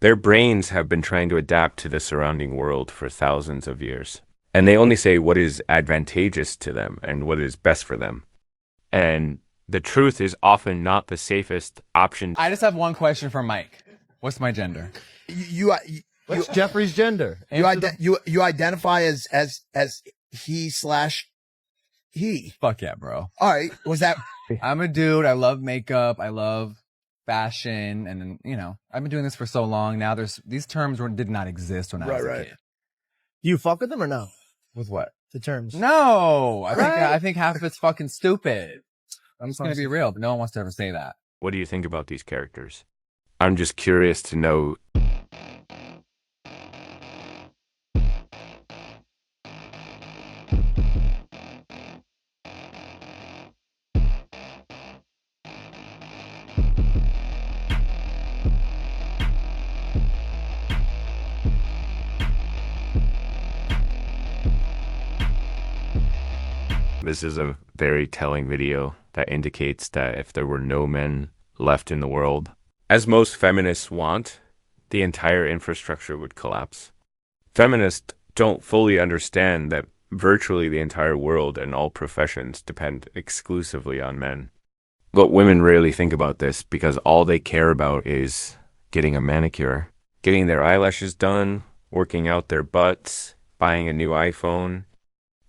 Their brains have been trying to adapt to the surrounding world for thousands of years. And they only say what is advantageous to them and what is best for them. And the truth is often not the safest option. I just have one question for Mike. What's my gender? What's Jeffrey's gender? You identify as he/he. Fuck yeah, bro. All right. Was that? I'm a dude. I love makeup. I love fashion. And then, you know, I've been doing this for so long. Now these terms did not exist when I was a kid. Do you fuck with them or no? With what? The terms. No. I think half of it's fucking stupid. I'm just going to be real, but no one wants to ever say that. What do you think about these characters? I'm just curious to know. This is a very telling video that indicates that if there were no men left in the world, as most feminists want, the entire infrastructure would collapse. Feminists don't fully understand that virtually the entire world and all professions depend exclusively on men. But women rarely think about this because all they care about is getting a manicure, getting their eyelashes done, working out their butts, buying a new iPhone,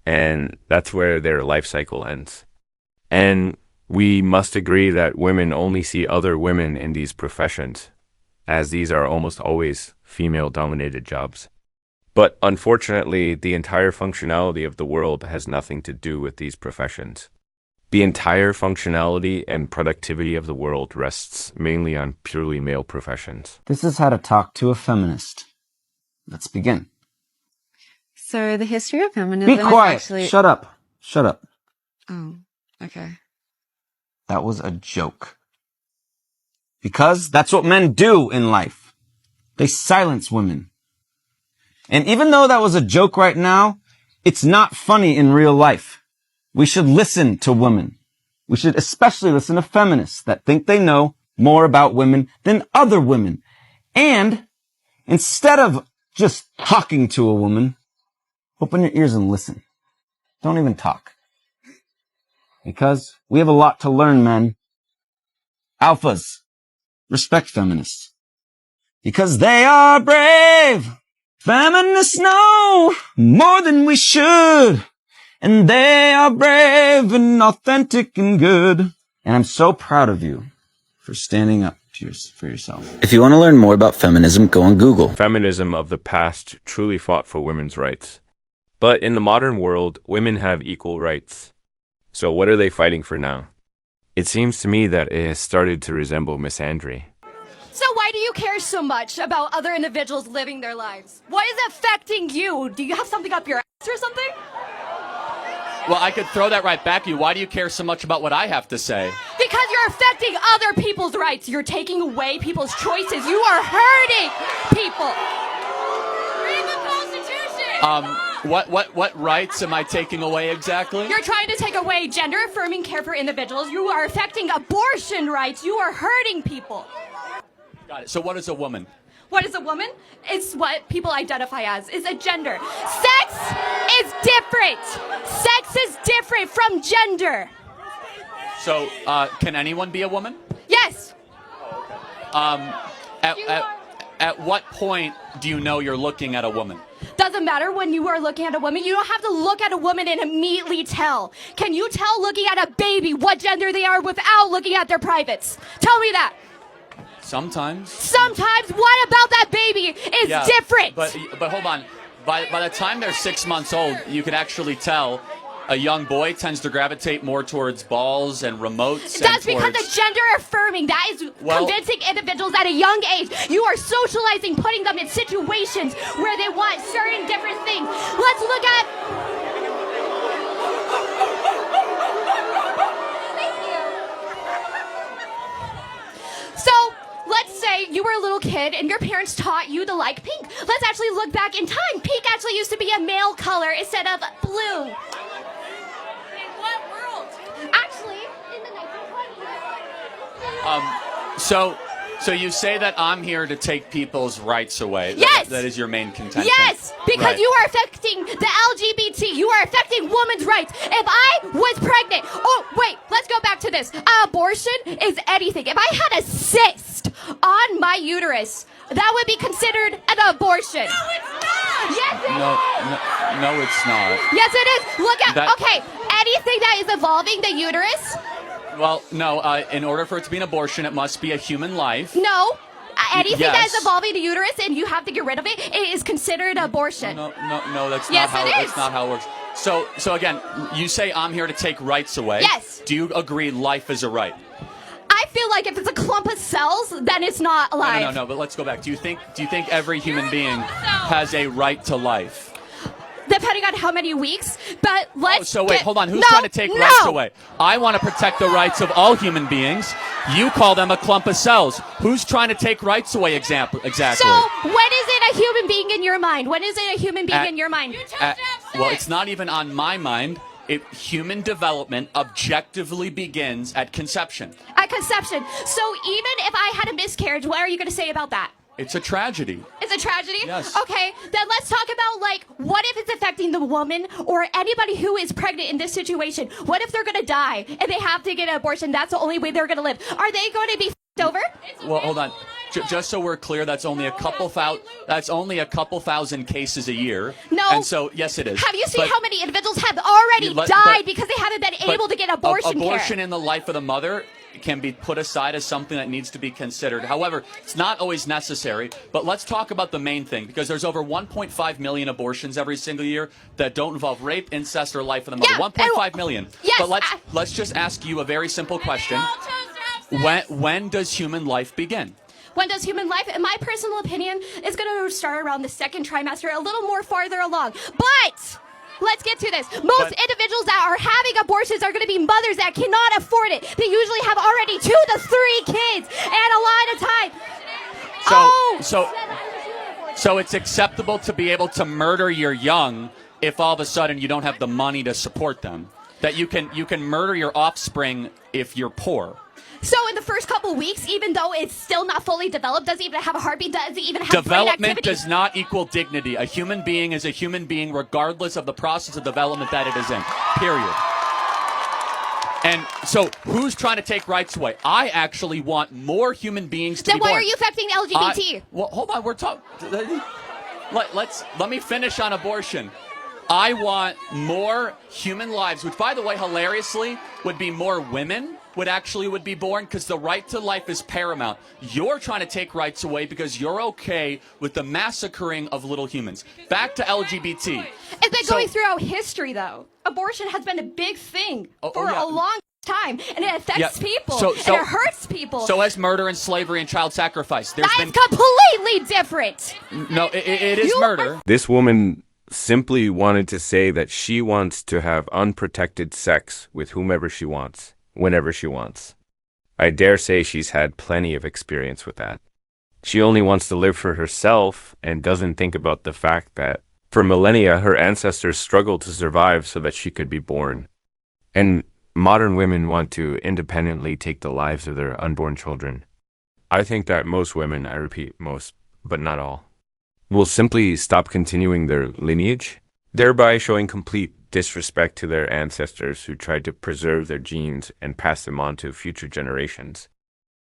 and that's where their life cycle ends. And we must agree that women only see other women in these professions, as these are almost always female-dominated jobs. But unfortunately, the entire functionality of the world has nothing to do with these professions. The entire functionality and productivity of the world rests mainly on purely male professions. This is how to talk to a feminist. Let's begin. So the history of feminism Be quiet. is actually... Shut up. Shut up. Oh, okay. That was a joke. Because that's what men do in life. They silence women. And even though that was a joke right now, it's not funny in real life. We should listen to women. We should especially listen to feminists that think they know more about women than other women. And instead of just talking to a woman, open your ears and listen. Don't even talk. Because we have a lot to learn, men. Alphas, respect feminists. Because they are brave. Feminists know more than we should. And they are brave and authentic and good. And I'm so proud of you for standing up for yourself. If you want to learn more about feminism, go on Google. Feminism of the past truly fought for women's rights. But in the modern world, women have equal rights. So what are they fighting for now? It seems to me that it has started to resemble misandry. So why do you care so much about other individuals living their lives? Why is it affecting you? Do you have something up your ass or something? Well, I could throw that right back at you. Why do you care so much about what I have to say? Because you're affecting other people's rights. You're taking away people's choices. You are hurting people. Read the Constitution. What rights am I taking away exactly? You're trying to take away gender-affirming care for individuals. You are affecting abortion rights. You are hurting people. Got it. So what is a woman? What is a woman? It's what people identify as. It's a gender. Sex is different. Sex is different from gender. So, can anyone be a woman? Yes. At what point do you know you're looking at a woman? Doesn't matter when you are looking at a woman. You don't have to look at a woman and immediately tell. Can you tell looking at a baby what gender they are without looking at their privates? Tell me that. Sometimes. Sometimes. What about that baby is different? But hold on. By the time they're 6 months old, you can actually tell a young boy tends to gravitate more towards balls and remotes. That's because it's gender affirming. That is convincing individuals at a young age. You are socializing, putting them in situations where they want certain different things. Let's look at... So, let's say you were a little kid and your parents taught you to like pink. Let's actually look back in time. Pink actually used to be a male color instead of blue. Actually, in the 1920s. So you say that I'm here to take people's rights away. Yes! That is your main contention. Yes, because Right. you are affecting the LGBT. You are affecting women's rights. If I was pregnant, oh wait, let's go back to this. Abortion is anything. If I had a cyst on my uterus, that would be considered an abortion. No, it's not. Yes, it is. No, it's not. Yes, it is. Look at That- okay, anything that is involving the uterus. Well, no. In order for it to be an abortion, it must be a human life. No. Anything that Yes. is involving the uterus and you have to get rid of it, it is considered abortion. No, that's Yes, not how it is. that's not how it works. So again, you say I'm here to take rights away. Yes. Do you agree life is a right? I feel like if it's a clump of cells, then it's not alive. No. But let's go back. Do you think every human being has a right to life? Depending on how many weeks, but let's. So wait, get- hold on. Who's No, trying to take no. rights away? I want to protect the rights of all human beings. You call them a clump of cells. Who's trying to take rights away? Exactly. So when is it a human being in your mind? When is it a human being At- in your mind? Well, it's not even on my mind. Human development objectively begins at conception. At conception. So even if I had a miscarriage, what are you going to say about that? It's a tragedy. It's a tragedy? Yes. Okay, then let's talk about, like, what if it's affecting the woman or anybody who is pregnant in this situation? What if they're going to die and they have to get an abortion? That's the only way they're going to live. Are they going to be f***ed over? Well, hold on. Just so we're clear, that's only a couple thousand cases a year. No. And so, yes, it is. Have you seen But- how many individuals have already But- died because they haven't been but able to get abortion Abortion care? in the life of the mother can be put aside as something that needs to be considered. However, it's not always necessary. But let's talk about the main thing, because there's over 1.5 million abortions every single year that don't involve rape, incest, or life of the mother. Yeah, 1.5 million. Yes, But let's just ask you a very simple question. When does human life begin? When does human life, in my personal opinion, is going to start around the second trimester, a little more farther along. But let's get to this. Most individuals that are having abortions are going to be mothers that cannot afford it. They usually have already 2 to 3 kids and a lot of time. So it's acceptable to be able to murder your young if all of a sudden you don't have the money to support them. That you can murder your offspring if you're poor. So in the first couple weeks, even though it's still not fully developed, doesn't even have a heartbeat, doesn't even have brain Development activity. does not equal dignity. A human being is a human being regardless of the process of development that it is in. Period. And so who's trying to take rights away? I actually want more human beings to Then be why born. are you affecting LGBT? Well, hold on. We're talking. Let me finish on abortion. I want more human lives, which, by the way, hilariously, would be more women would be born, because the right to life is paramount. You're trying to take rights away because you're okay with the massacring of little humans. Back to LGBT. It's been going throughout history, though. Abortion has been a big thing for a long time, and it affects people, and it hurts people. So has murder and slavery and child sacrifice. That's completely different. No, it is murder. This woman simply wanted to say that she wants to have unprotected sex with whomever she wants, whenever she wants. I dare say she's had plenty of experience with that. She only wants to live for herself and doesn't think about the fact that for millennia her ancestors struggled to survive so that she could be born. And modern women want to independently take the lives of their unborn children. I think that most women, I repeat, most, but not all, will simply stop continuing their lineage, thereby showing complete disrespect to their ancestors who tried to preserve their genes and pass them on to future generations.